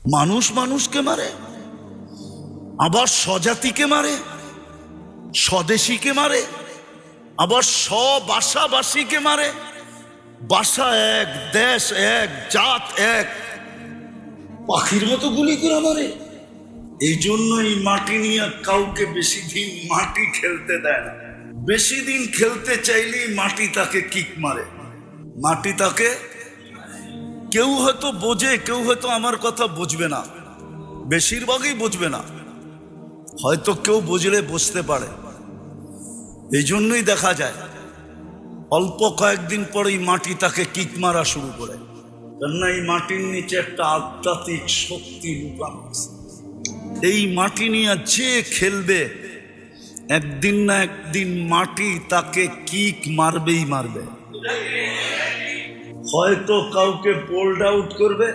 মানুষ মানুষকে মারে, আবার স্বজাতিকে মারে, স্বদেশীকে মারে, আবার স্বভাষাভাষীকে মারে। ভাষা এক, দেশ এক, জাত এক, পাখির মতো গুলি করে মারে। এই জন্যই মাটি নিয়ে কাউকে বেশি দিন মাটি খেলতে দেয় না। বেশি দিন খেলতে চাইলেই মাটি তাকে কিক মারে, মাটি তাকে। কেউ হয়তো বোঝে, কেউ হয়তো আমার কথা বুঝবে না, বেশিরভাগই বুঝবে না, হয়তো কেউ বুঝলে বুঝতে পারে। এই জন্যই দেখা যায় অল্প কয়েকদিন পরেই মাটি তাকে কিক মারা শুরু করে। কেননা এই মাটির নিচে একটা আধ্যাত্মিক শক্তি লুকানো আছে। এই মাটি নিয়ে যে খেলবে একদিন না একদিন মাটি তাকে কিক মারবেই মারবে। হয়তো কাউকে বোল্ড আউট করবে,